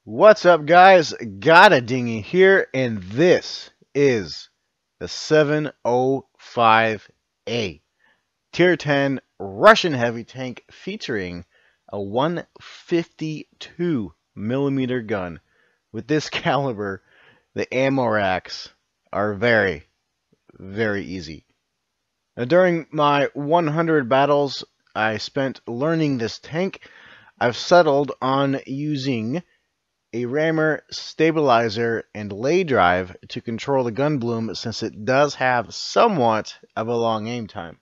What's up, guys? Got a dinghy here, and this is the 705A Tier 10 Russian heavy tank featuring a 152 millimeter gun. With this caliber, the ammo racks are very, very easy. Now, during my 100 battles I spent learning this tank, I've settled on using a rammer, stabilizer, and lay drive to control the gun bloom, since it does have somewhat of a long aim time.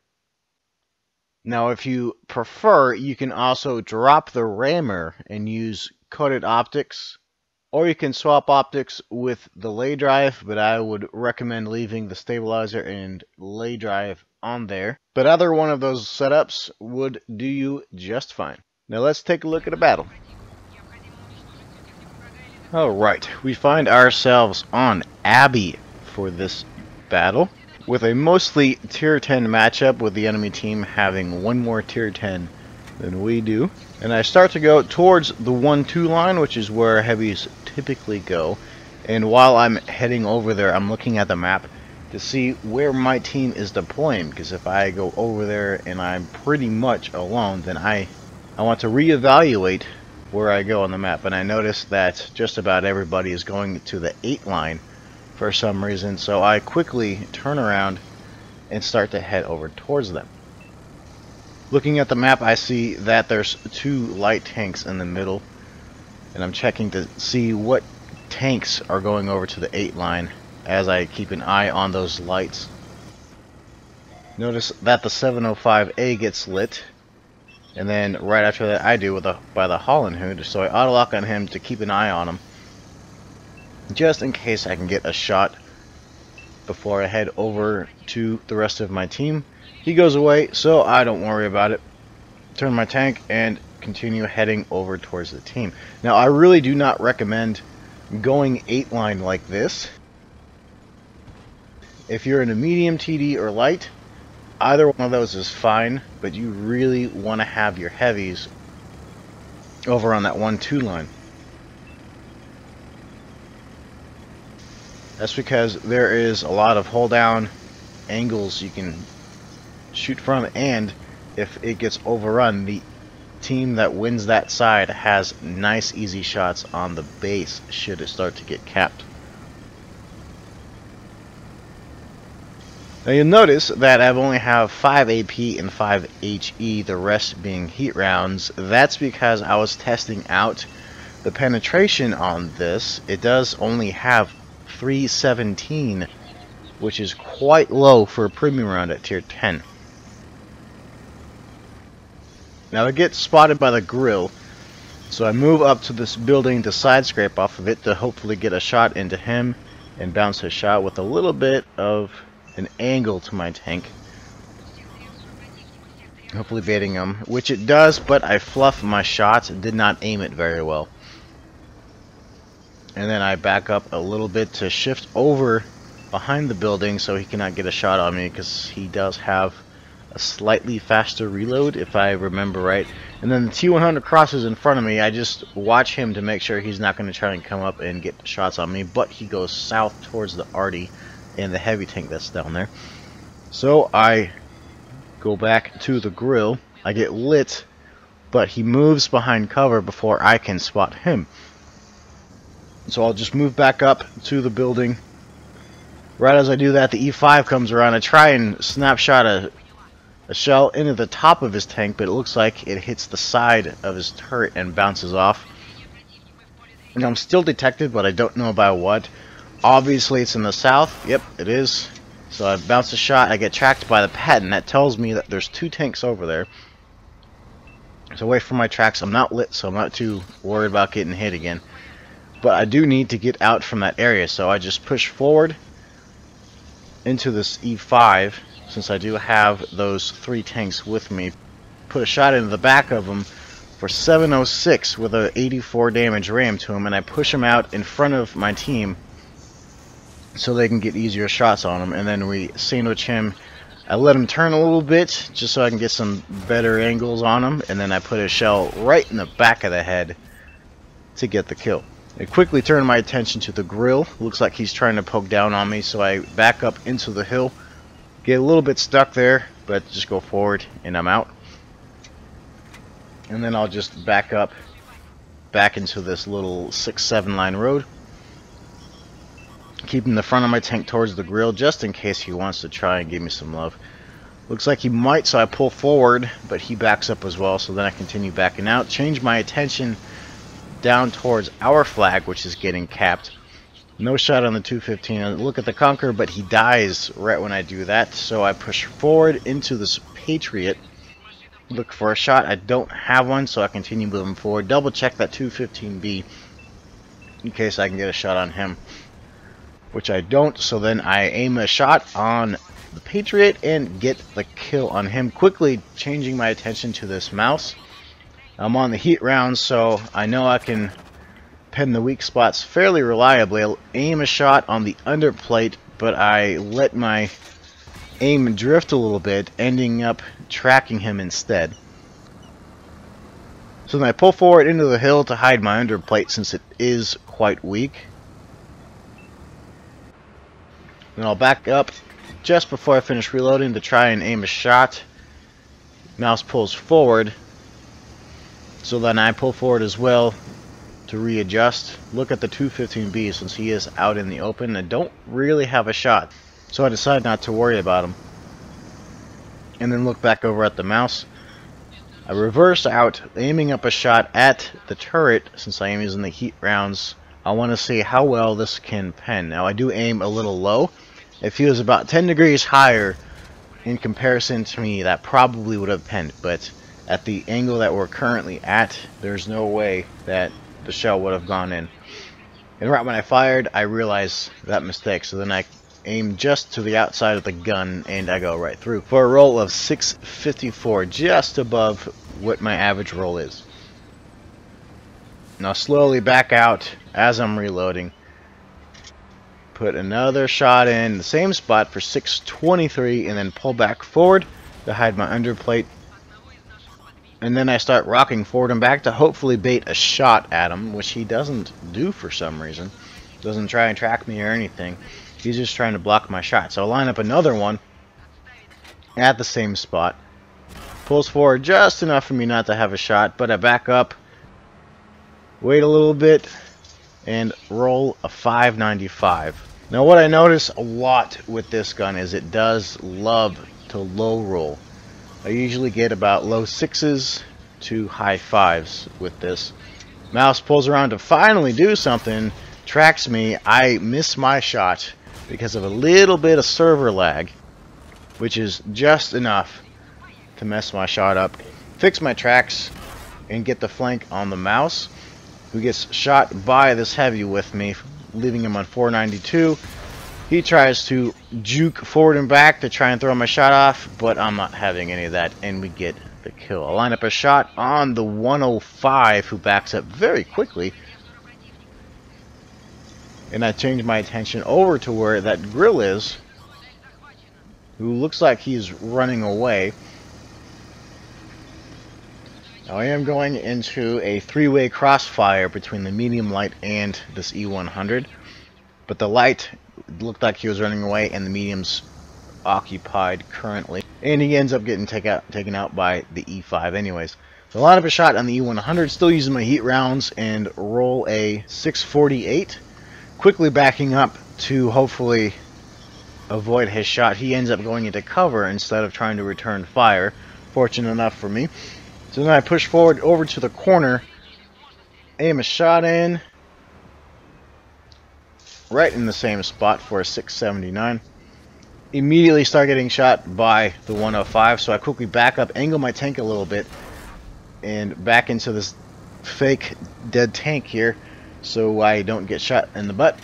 Now, if you prefer, you can also drop the rammer and use coated optics, or you can swap optics with the lay drive, but I would recommend leaving the stabilizer and lay drive on there. But either one of those setups would do you just fine. Now let's take a look at a battle. Alright, we find ourselves on Abbey for this battle, with a mostly tier 10 matchup, with the enemy team having one more tier 10 than we do. And I start to go towards the 1-2 line, which is where heavies typically go. And while I'm heading over there, I'm looking at the map to see where my team is deploying, because if I go over there and I'm pretty much alone, then I want to reevaluate where I go on the map. And I noticed that just about everybody is going to the 8 line for some reason, so I quickly turn around and start to head over towards them. Looking at the map, I see that there's 2 light tanks in the middle, and I'm checking to see what tanks are going over to the 8 line as I keep an eye on those lights. Notice that the 705A gets lit, and then right after that I do by the Holland Hood, so I auto lock on him to keep an eye on him, just in case I can get a shot before I head over to the rest of my team. He goes away, so I don't worry about it. Turn my tank and continue heading over towards the team. Now, I really do not recommend going 8 line like this. If you're in a medium TD or light, either one of those is fine, but you really want to have your heavies over on that 1-2 line. That's because there is a lot of hold down angles you can shoot from, and if it gets overrun, the team that wins that side has nice easy shots on the base should it start to get capped. Now you'll notice that I only have 5 AP and 5 HE, the rest being heat rounds. That's because I was testing out the penetration on this. It does only have 317, which is quite low for a premium round at tier 10. Now I get spotted by the grill, so I move up to this building to side scrape off of it to hopefully get a shot into him and bounce a shot with a little bit of an angle to my tank, hopefully baiting him, which it does, but I fluff my shots and did not aim it very well. And then I back up a little bit to shift over behind the building so he cannot get a shot on me, because he does have a slightly faster reload, if I remember right. And then the T100 crosses in front of me. I just watch him to make sure he's not going to try and come up and get shots on me, but he goes south towards the Arty and the heavy tank that's down there. So I go back to the grill. I get lit, but he moves behind cover before I can spot him. So I'll just move back up to the building. Right as I do that, the E5 comes around. I try and snapshot a shell into the top of his tank, but it looks like it hits the side of his turret and bounces off. And I'm still detected, but I don't know by what. Obviously it's in the south. Yep, it is. So I bounce a shot. I get tracked by the pattern. That tells me that there's 2 tanks over there. So away from my tracks. I'm not lit, so I'm not too worried about getting hit again. But I do need to get out from that area, so I just push forward into this E5, since I do have those 3 tanks with me. Put a shot into the back of them for 706 with a 84 damage ram to him, and I push him out in front of my team so they can get easier shots on him. And then we sandwich him. I let him turn a little bit just so I can get some better angles on him, and then I put a shell right in the back of the head to get the kill. I quickly turn my attention to the grill. Looks like he's trying to poke down on me, so I back up into the hill. Get a little bit stuck there, but just go forward and I'm out. And then I'll just back up back into this little 6-7 line road, keeping the front of my tank towards the grill just in case he wants to try and give me some love. Looks like he might, so I pull forward, but he backs up as well, so then I continue backing out, change my attention down towards our flag, which is getting capped. No shot on the 215. I look at the Conqueror, but he dies right when I do that, so I push forward into this Patriot, look for a shot. I don't have one, so I continue moving forward. Double check that 215B in case I can get a shot on him, which I don't, so then I aim a shot on the Patriot and get the kill on him, quickly changing my attention to this mouse. I'm on the heat round, so I know I can pin the weak spots fairly reliably. I'll aim a shot on the underplate, but I let my aim drift a little bit, ending up tracking him instead. So then I pull forward into the hill to hide my underplate since it is quite weak. Then I'll back up just before I finish reloading to try and aim a shot. Mouse pulls forward, so then I pull forward as well to readjust. Look at the 215B since he is out in the open and don't really have a shot, so I decide not to worry about him. And then look back over at the mouse. I reverse out, aiming up a shot at the turret. Since I am using the heat rounds, I want to see how well this can pen. Now I do aim a little low. If he was about 10 degrees higher in comparison to me, that probably would have penned, but at the angle that we're currently at, there's no way that the shell would have gone in. And right when I fired, I realized that mistake, so then I aim just to the outside of the gun and I go right through for a roll of 654, just above what my average roll is. Now slowly back out as I'm reloading. Put another shot in the same spot for 623 and then pull back forward to hide my underplate. And then I start rocking forward and back to hopefully bait a shot at him, which he doesn't do for some reason. Doesn't try and track me or anything. He's just trying to block my shot. So I'll line up another one at the same spot. Pulls forward just enough for me not to have a shot, but I back up, wait a little bit, and roll a 595. Now what I notice a lot with this gun is it does love to low roll. I usually get about low 6s to high 5s with this. Mouse pulls around to finally do something, tracks me. I miss my shot because of a little bit of server lag, which is just enough to mess my shot up. Fix my tracks and get the flank on the mouse, who gets shot by this heavy with me, leaving him on 492. He tries to juke forward and back to try and throw my shot off, but I'm not having any of that, and we get the kill. I line up a shot on the 105, who backs up very quickly, and I change my attention over to where that grill is, who looks like he's running away. Now I am going into a three-way crossfire between the medium light and this E100, but the light looked like he was running away and the medium's occupied currently, and he ends up getting taken out by the E5 anyways. So line up a shot on the E100, still using my heat rounds, and roll a 648, quickly backing up to hopefully avoid his shot. He ends up going into cover instead of trying to return fire, fortunate enough for me. So then I push forward over to the corner, aim a shot in, right in the same spot for a 679. Immediately start getting shot by the 105, so I quickly back up, angle my tank a little bit, and back into this fake dead tank here, so I don't get shot in the butt.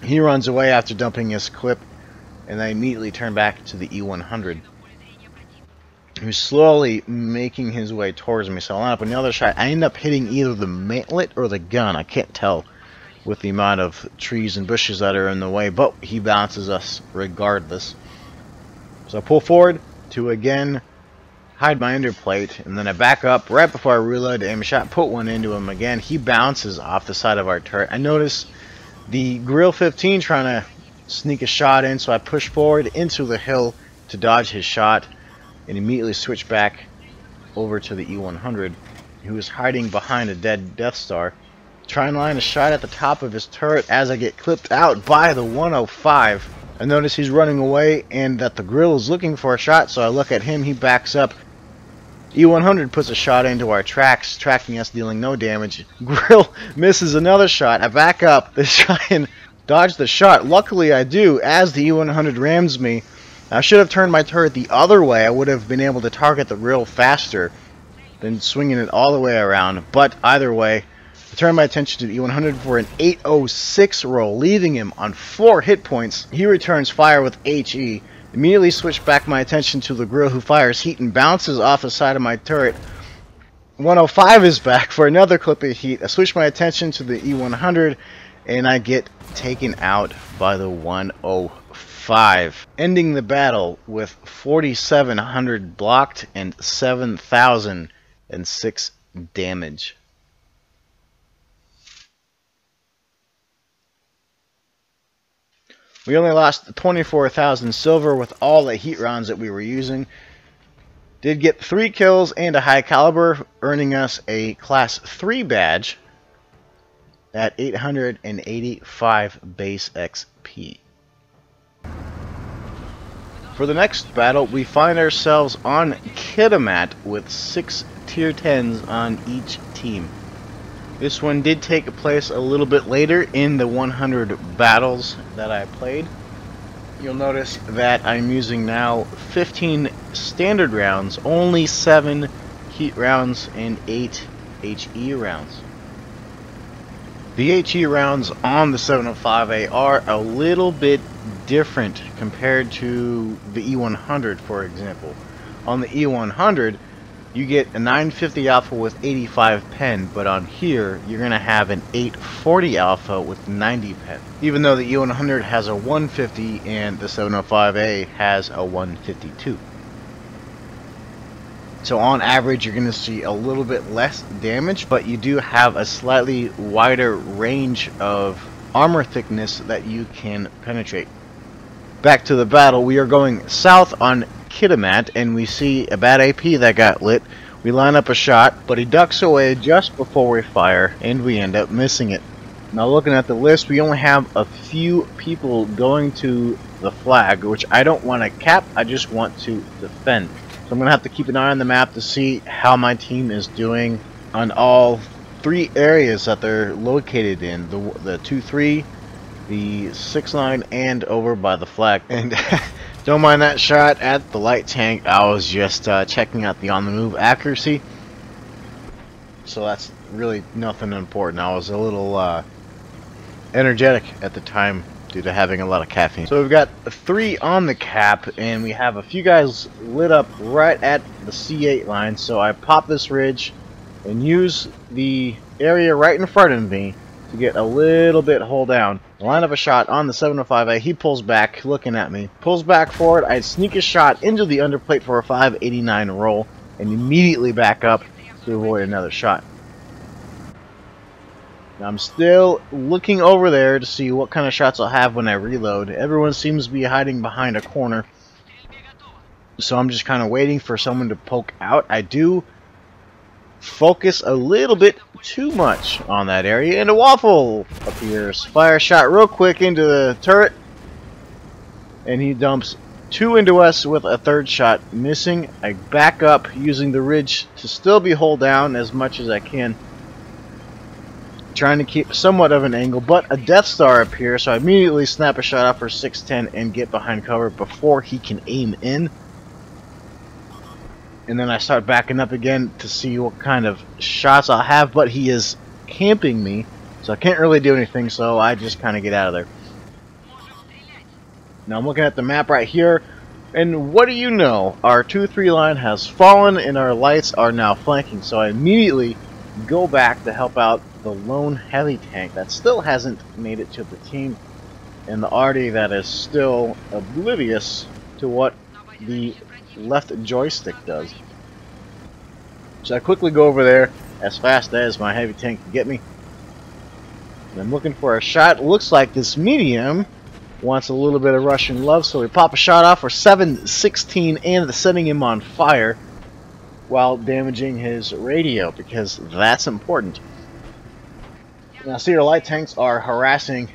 He runs away after dumping his clip, and I immediately turn back to the E100, who's slowly making his way towards me. So I line up another shot. I end up hitting either the mantlet or the gun. I can't tell with the amount of trees and bushes that are in the way, but he bounces us regardless. So I pull forward to again hide my underplate, and then I back up right before I reload to aim a shot, put one into him again. He bounces off the side of our turret. I notice the Grill 15 trying to sneak a shot in, so I push forward into the hill to dodge his shot and immediately switch back over to the E100, who is hiding behind a dead Death Star. Try and line a shot at the top of his turret as I get clipped out by the 105. I notice he's running away and that the Grill is looking for a shot, so I look at him, he backs up. E100 puts a shot into our tracks, tracking us, dealing no damage. Grill misses another shot. I back up to try and dodge the shot. Luckily I do, as the E100 rams me. I should have turned my turret the other way. I would have been able to target the Grill faster than swinging it all the way around. But either way, I turned my attention to the E100 for an 806 roll, leaving him on 4 hit points. He returns fire with HE. Immediately switch back my attention to the Grill, who fires heat and bounces off the side of my turret. 105 is back for another clip of heat. I switch my attention to the E100 and I get taken out by the 105, ending the battle with 4,700 blocked and 7,006 damage. We only lost 24,000 silver with all the heat rounds that we were using. Did get 3 kills and a high caliber, earning us a class 3 badge at 885 base XP. For the next battle, we find ourselves on Kitimat with 6 tier 10s on each team. This one did take place a little bit later in the 100 battles that I played. You'll notice that I'm using now 15 standard rounds, only 7 heat rounds, and 8 HE rounds. The HE rounds on the 705A are a little bit different compared to the E100, for example. On the E100, you get a 950 alpha with 85 pen, but on here you're going to have an 840 alpha with 90 pen. Even though the E100 has a 150 and the 705A has a 152. So on average you're going to see a little bit less damage, but you do have a slightly wider range of armor thickness that you can penetrate. Back to the battle, we are going south on Kitimat, and we see a bad AP that got lit. We line up a shot, but he ducks away just before we fire, and we end up missing it. Now looking at the list, we only have a few people going to the flag, which I don't want to cap, I just want to defend. So I'm going to have to keep an eye on the map to see how my team is doing on all 3 areas that they're located in. The 2-3, the 6-9, and over by the flag. And don't mind that shot at the light tank. I was just checking out the on-the-move accuracy. So that's really nothing important. I was a little energetic at the time due to having a lot of caffeine. So we've got 3 on the cap, and we have a few guys lit up right at the C8 line. So I pop this ridge and use the area right in front of me to get a little bit hull down. Line up a shot on the 705A. He pulls back, looking at me. Pulls back forward. I sneak a shot into the underplate for a 589 roll, and immediately back up to avoid another shot. Now I'm still looking over there to see what kind of shots I'll have when I reload. Everyone seems to be hiding behind a corner, so I'm just kind of waiting for someone to poke out. I do focus a little bit too much on that area, and a waffle appears. Fire a shot real quick into the turret, and he dumps 2 into us with a 3rd shot missing. I back up using the ridge to still be hull down as much as I can, trying to keep somewhat of an angle, but a Death Star appears, so I immediately snap a shot off for 610 and get behind cover before he can aim in. And then I start backing up again to see what kind of shots I'll have, but he is camping me, so I can't really do anything, so I just kind of get out of there. Now I'm looking at the map right here, and what do you know? Our 2-3 line has fallen and our lights are now flanking, so I immediately go back to help out the lone heli tank that still hasn't made it to the team, and the arty that is still oblivious to what the left joystick does. So I quickly go over there as fast as my heavy tank can get me. And I'm looking for a shot. It looks like this medium wants a little bit of Russian love, so we pop a shot off for 716 and setting him on fire while damaging his radio, because that's important. Now see, your light tanks are harassing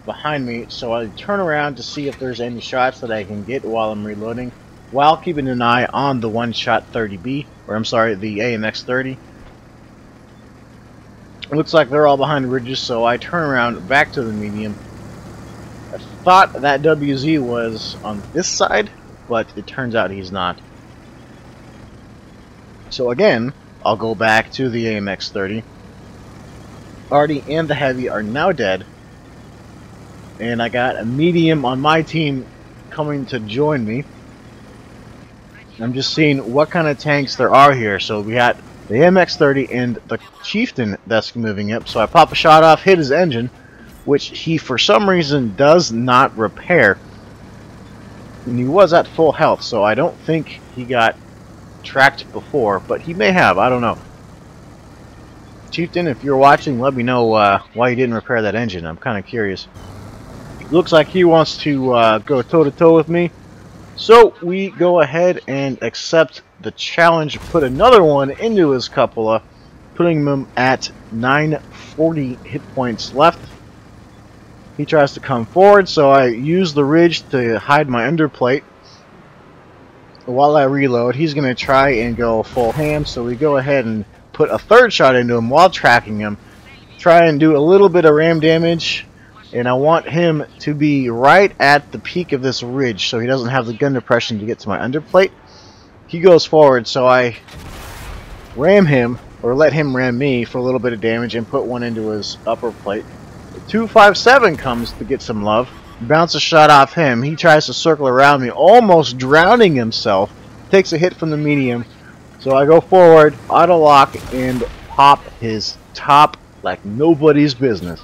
behind me, so I turn around to see if there's any shots that I can get while I'm reloading, while keeping an eye on the one-shot 30B, or I'm sorry, the AMX 30. It looks like they're all behind ridges, so I turn around back to the medium. I thought that WZ was on this side, but it turns out he's not. So again, I'll go back to the AMX 30. Artie and the Heavy are now dead, and I got a medium on my team coming to join me. I'm just seeing what kind of tanks there are here. So we got the AMX 30 and the Chieftain that's moving up. So I pop a shot off, hit his engine, which he for some reason does not repair, and he was at full health, so I don't think he got tracked before, but he may have, I don't know. Chieftain, if you're watching, let me know why you didn't repair that engine. I'm kind of curious. Looks like he wants to go toe-to-toe with me. So we go ahead and accept the challenge, put another one into his cupola, putting him at 940 hit points left. He tries to come forward, so I use the ridge to hide my underplate. While I reload, he's going to try and go full ham, so we go ahead and put a third shot into him while tracking him. Try and do a little bit of ram damage, and I want him to be right at the peak of this ridge so he doesn't have the gun depression to get to my underplate. He goes forward, so I ram him, or let him ram me for a little bit of damage and put one into his upper plate. The 257 comes to get some love. Bounce a shot off him. He tries to circle around me, almost drowning himself. Takes a hit from the medium. So I go forward, auto lock, and pop his top like nobody's business.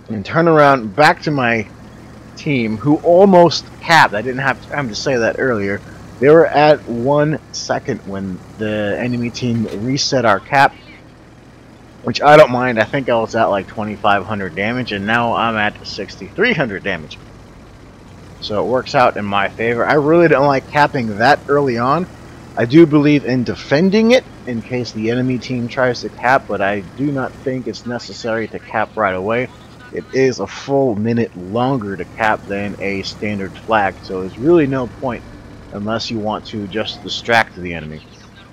And turn around back to my team, who almost capped. I didn't have time to say that earlier. They were at 1 second when the enemy team reset our cap, which I don't mind. I think I was at like 2,500 damage, and now I'm at 6,300 damage. So it works out in my favor. I really don't like capping that early on. I do believe in defending it in case the enemy team tries to cap, but I do not think it's necessary to cap right away. It is a full minute longer to cap than a standard flag, so there's really no point unless you want to just distract the enemy.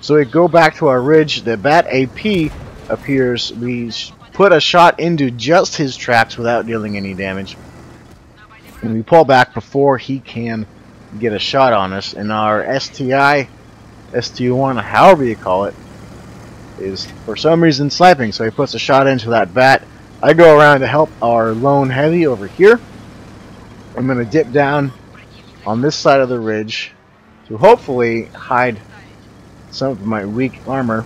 So we go back to our ridge. The Bat AP appears. We put a shot into just his tracks without dealing any damage, and we pull back before he can get a shot on us. And our STI, ST1, however you call it, is for some reason sniping, so he puts a shot into that bat. I go around to help our lone heavy over here. I'm going to dip down on this side of the ridge to hopefully hide some of my weak armor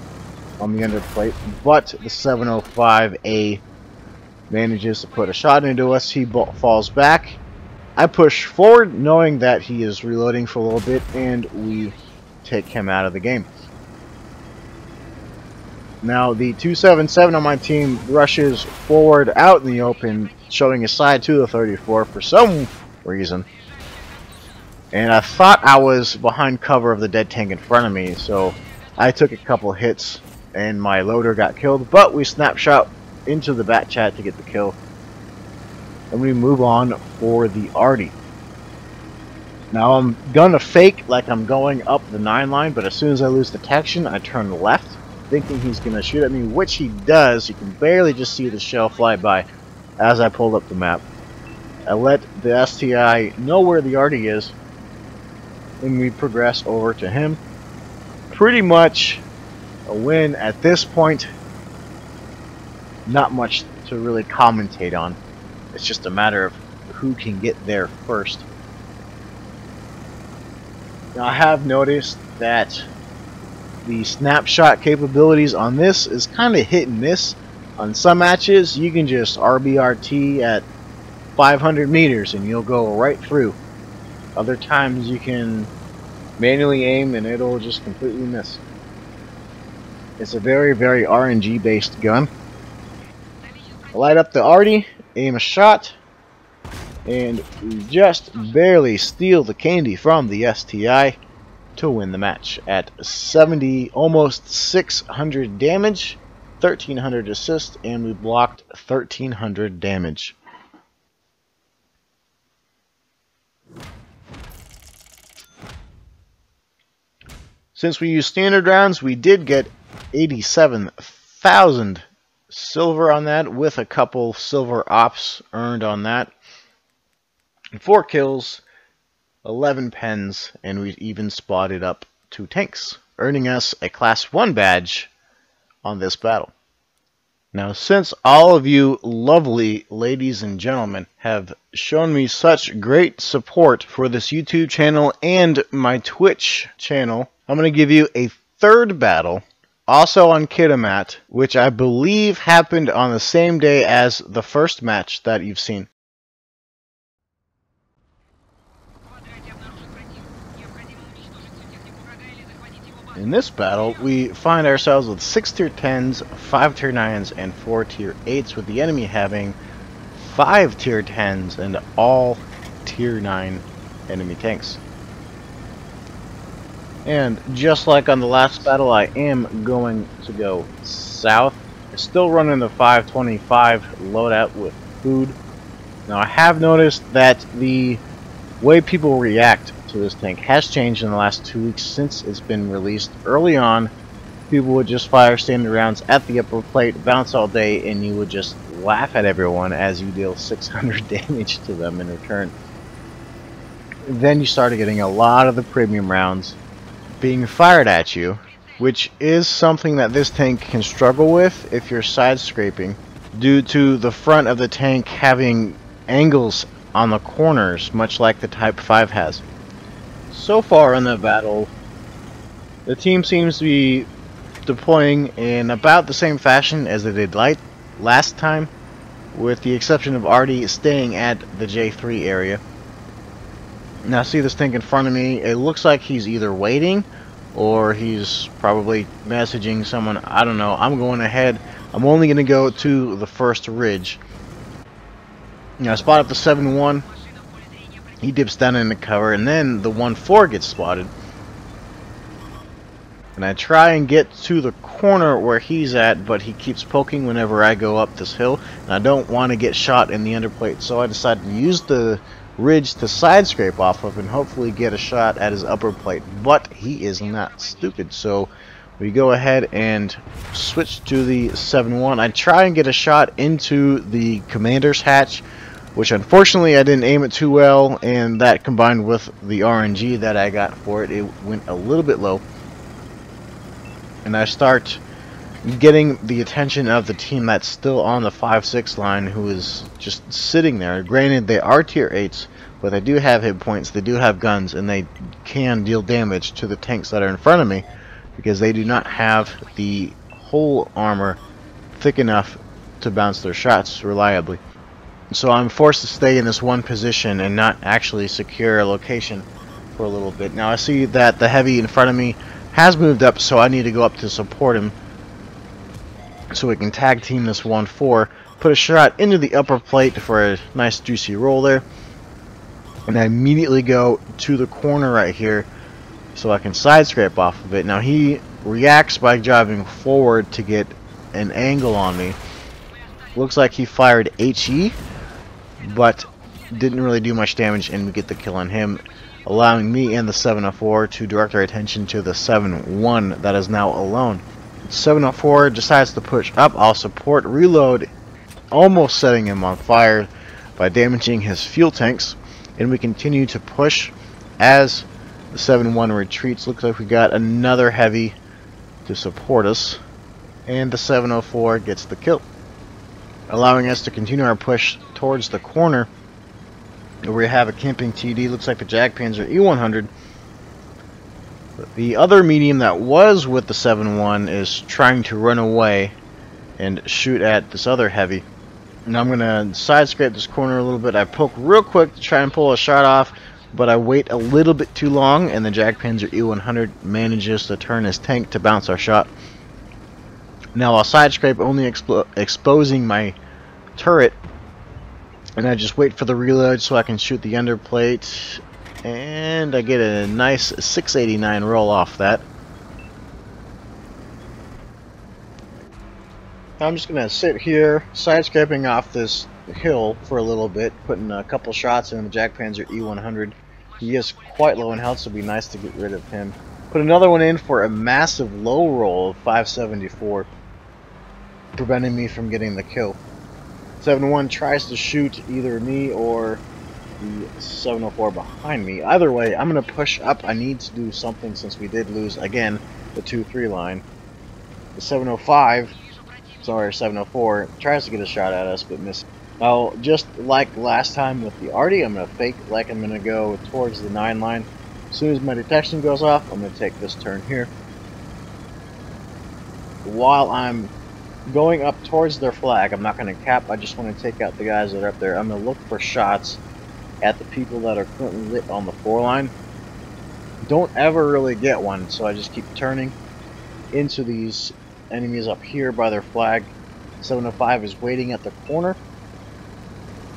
on the underplate, but the 705A manages to put a shot into us. He falls back. I push forward knowing that he is reloading for a little bit, and we take him out of the game. Now the 277 on my team rushes forward out in the open, showing his side to the 34 for some reason. And I thought I was behind cover of the dead tank in front of me, so I took a couple hits and my loader got killed, but we snapshot into the bat chat to get the kill. And we move on for the Artie. Now I'm gonna fake like I'm going up the 9 line, but as soon as I lose detection, I turn left, thinking he's gonna shoot at me, which he does. You can barely just see the shell fly by as I pulled up the map. I let the STI know where the Artie is, and we progress over to him. Pretty much a win at this point. Not much to really commentate on. It's just a matter of who can get there first. Now I have noticed that the snapshot capabilities on this is kind of hit and miss. On some matches you can just RBRT at 500 meters and you'll go right through. Other times you can manually aim and it'll just completely miss. It's a very, very RNG based gun. Light up the arty, aim a shot, and we just barely steal the candy from the STI to win the match at 70, almost 600 damage, 1300 assist, and we blocked 1300 damage. Since we used standard rounds, we did get 87,000 silver on that, with a couple silver ops earned on that. 4 kills, 11 pens, and we even spotted up 2 tanks, earning us a Class 1 badge on this battle. Now, since all of you lovely ladies and gentlemen have shown me such great support for this YouTube channel and my Twitch channel, I'm going to give you a third battle, also on Kitamat, which I believe happened on the same day as the first match that you've seen. In this battle, we find ourselves with 6 tier 10s, 5 tier 9s, and 4 tier 8s, with the enemy having 5 tier 10s and all tier 9 enemy tanks. And just like on the last battle, I am going to go south. Still running the 525 loadout with food. Now, I have noticed that the way people react to this tank has changed in the last 2 weeks since it's been released. Early on, people would just fire standard rounds at the upper plate, bounce all day, and you would just laugh at everyone as you deal 600 damage to them in return. Then you started getting a lot of the premium rounds being fired at you, which is something that this tank can struggle with if you're side scraping, due to the front of the tank having angles on the corners, much like the Type 5 has. So far in the battle, the team seems to be deploying in about the same fashion as they did last time, with the exception of Artie staying at the J3 area. Now, I see this tank in front of me. It looks like he's either waiting or he's probably messaging someone. I don't know. I'm going ahead. I'm only going to go to the first ridge. Now, I spot up the 7-1. He dips down in the cover, and then the 1-4 gets spotted. And I try and get to the corner where he's at, but he keeps poking whenever I go up this hill, and I don't want to get shot in the underplate, so I decided to use the ridge to side scrape off of and hopefully get a shot at his upper plate. But he is not stupid, so we go ahead and switch to the 7-1. I try and get a shot into the commander's hatch, which unfortunately I didn't aim it too well, and that combined with the RNG that I got for it, it went a little bit low. And I start getting the attention of the team that's still on the 5-6 line, who is just sitting there. Granted, they are tier 8s, but they do have hit points, they do have guns, and they can deal damage to the tanks that are in front of me, because they do not have the whole armor thick enough to bounce their shots reliably. So I'm forced to stay in this one position and not actually secure a location for a little bit. Now I see that the heavy in front of me has moved up, so I need to go up to support him so we can tag team this 1-4, put a shot into the upper plate for a nice juicy roll there, and I immediately go to the corner right here so I can side scrape off of it. Now he reacts by driving forward to get an angle on me. Looks like he fired HE, but didn't really do much damage, and we get the kill on him, allowing me and the 704 to direct our attention to the 7-1 that is now alone. 704 decides to push up. I'll support, reload, almost setting him on fire by damaging his fuel tanks, and we continue to push as the 7-1 retreats. Looks like we got another heavy to support us, and the 704 gets the kill, allowing us to continue our push towards the corner where we have a camping TD. Looks like the Jagdpanzer E100. The other medium that was with the 7-1 is trying to run away and shoot at this other heavy. Now I'm going to side scrape this corner a little bit. I poke real quick to try and pull a shot off, but I wait a little bit too long, and the Jagdpanzer E100 manages to turn his tank to bounce our shot. Now I'll side scrape, only exposing my turret, and I just wait for the reload so I can shoot the underplate, and I get a nice 689 roll off that. I'm just gonna sit here, side scraping off this hill for a little bit, putting a couple shots in the Jagdpanzer E100. He is quite low in health, so it'd be nice to get rid of him. Put another one in for a massive low roll of 574, preventing me from getting the kill. 7-1 tries to shoot either me or the 704 behind me. Either way, I'm going to push up. I need to do something since we did lose, again, the 2-3 line. The 705, sorry, 704, tries to get a shot at us, but misses. Now, just like last time with the Arty, I'm going to fake like I'm going to go towards the 9 line. As soon as my detection goes off, I'm going to take this turn here. While I'm going up towards their flag, I'm not going to cap, I just want to take out the guys that are up there. I'm going to look for shots at the people that are currently lit on the 4 line. Don't ever really get one, so I just keep turning into these enemies up here by their flag. 705 is waiting at the corner.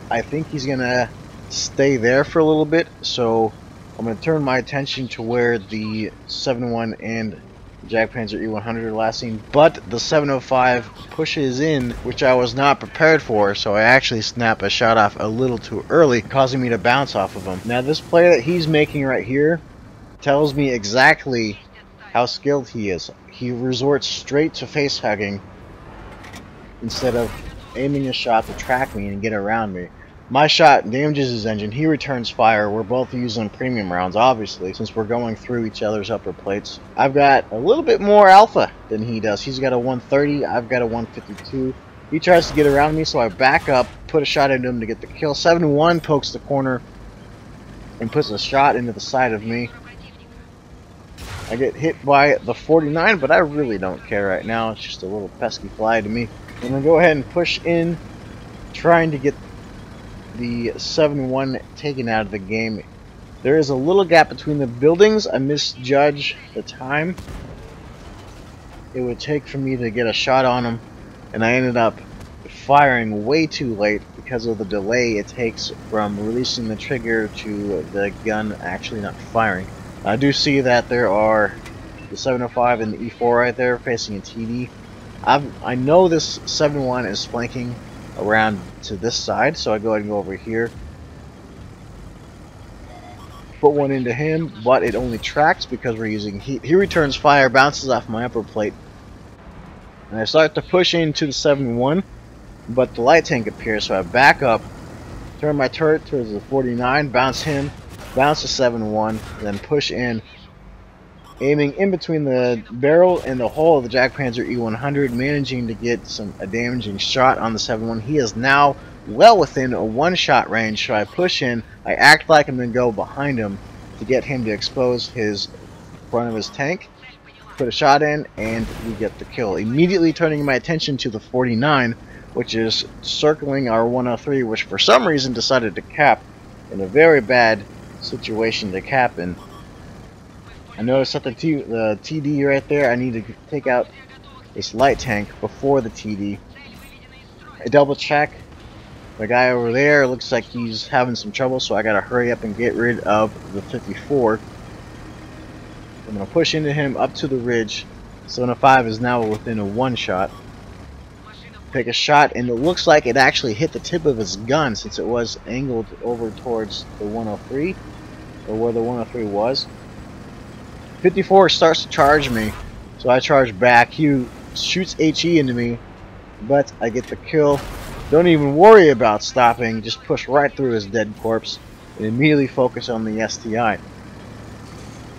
I think he's going to stay there for a little bit, so I'm going to turn my attention to where the 7-1 and Jagdpanzer E100 are last seen, but the 705 pushes in, which I was not prepared for, so I actually snap a shot off a little too early, causing me to bounce off of him. Now this play that he's making right here tells me exactly how skilled he is. He resorts straight to face hugging instead of aiming a shot to track me and get around me. My shot damages his engine, he returns fire. We're both using premium rounds, obviously, since we're going through each other's upper plates. I've got a little bit more alpha than he does. He's got a 130, I've got a 152. He tries to get around me, so I back up, put a shot into him to get the kill. 7-1 pokes the corner and puts a shot into the side of me. I get hit by the 49, but I really don't care right now. It's just a little pesky fly to me. I'm going to go ahead and push in, trying to get the 7-1 taken out of the game. There is a little gap between the buildings. I misjudged the time it would take for me to get a shot on him, and I ended up firing way too late because of the delay it takes from releasing the trigger to the gun actually not firing. I do see that there are the 705 and the E4 right there facing a TD. I know this 7-1 is flanking around to this side, so I go ahead and go over here, put one into him, but it only tracks because we're using heat. He returns fire, bounces off my upper plate, and I start to push into the 7-1, but the light tank appears, so I back up, turn my turret towards the 49, bounce him, bounce the 7-1, then push in, aiming in between the barrel and the hull of the Jagdpanzer E100, managing to get a damaging shot on the 7-1. He is now well within a one-shot range, so I push in, I act like I'm going to go behind him to get him to expose his front of his tank, put a shot in, and we get the kill. Immediately turning my attention to the 49, which is circling our 103, which for some reason decided to cap in a very bad situation to cap in. I noticed that the TD right there, I need to take out this light tank before the TD. I double check. The guy over there looks like he's having some trouble, so I gotta hurry up and get rid of the 54. I'm gonna push into him up to the ridge. 705 is now within a one shot. Take a shot, and it looks like it actually hit the tip of his gun since it was angled over towards the 103, or where the 103 was. 54 starts to charge me, so I charge back. He shoots HE into me, but I get the kill. Don't even worry about stopping, just push right through his dead corpse and immediately focus on the STI.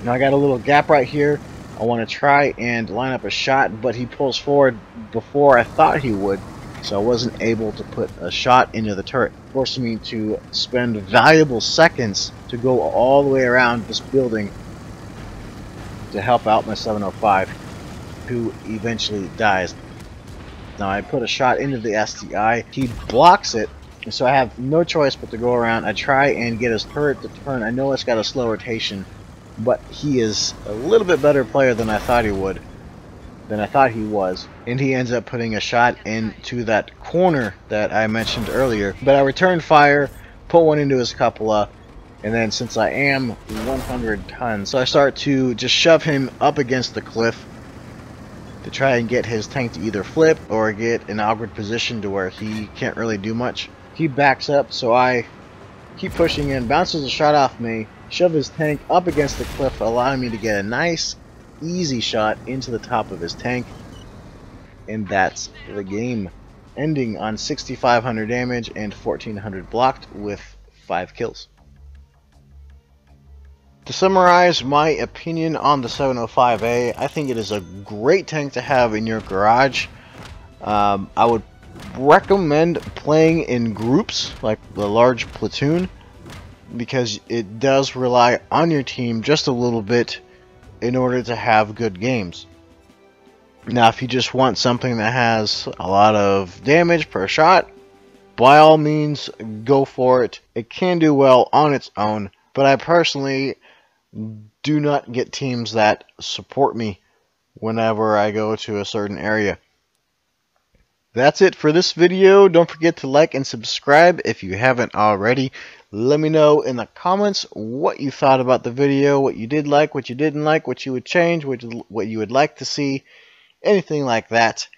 Now I got a little gap right here. I want to try and line up a shot, but he pulls forward before I thought he would, so I wasn't able to put a shot into the turret, forcing me to spend valuable seconds to go all the way around this building to help out my 705, who eventually dies. Now I put a shot into the STI, he blocks it, so I have no choice but to go around. I try and get his turret to turn. I know it's got a slow rotation, but he is a little bit better player than I thought he would. than I thought he was, and he ends up putting a shot into that corner that I mentioned earlier. But I returned fire, put one into his cupola, and then since I am 100 tons, so I start to just shove him up against the cliff to try and get his tank to either flip or get an awkward position to where he can't really do much. He backs up, so I keep pushing in, bounces a shot off me, shove his tank up against the cliff, allowing me to get a nice, easy shot into the top of his tank. And that's the game, ending on 6,500 damage and 1,400 blocked with 5 kills. To summarize my opinion on the 705A, I think it is a great tank to have in your garage. I would recommend playing in groups, like the large platoon, because it does rely on your team just a little bit in order to have good games. Now, if you just want something that has a lot of damage per shot, by all means, go for it. It can do well on its own, but I personally do not get teams that support me whenever I go to a certain area. That's it for this video. Don't forget to like and subscribe if you haven't already. Let me know in the comments what you thought about the video, what you did like, what you didn't like, what you would change, what you would like to see, anything like that.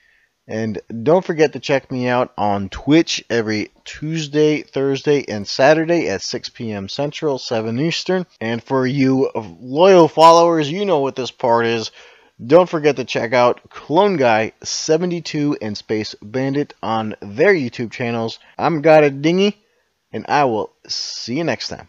And don't forget to check me out on Twitch every Tuesday, Thursday, and Saturday at 6 p.m. Central, 7 Eastern. And for you loyal followers, you know what this part is. Don't forget to check out Clone Guy 72 and Space Bandit on their YouTube channels. I'm Got a Dingy, and I will see you next time.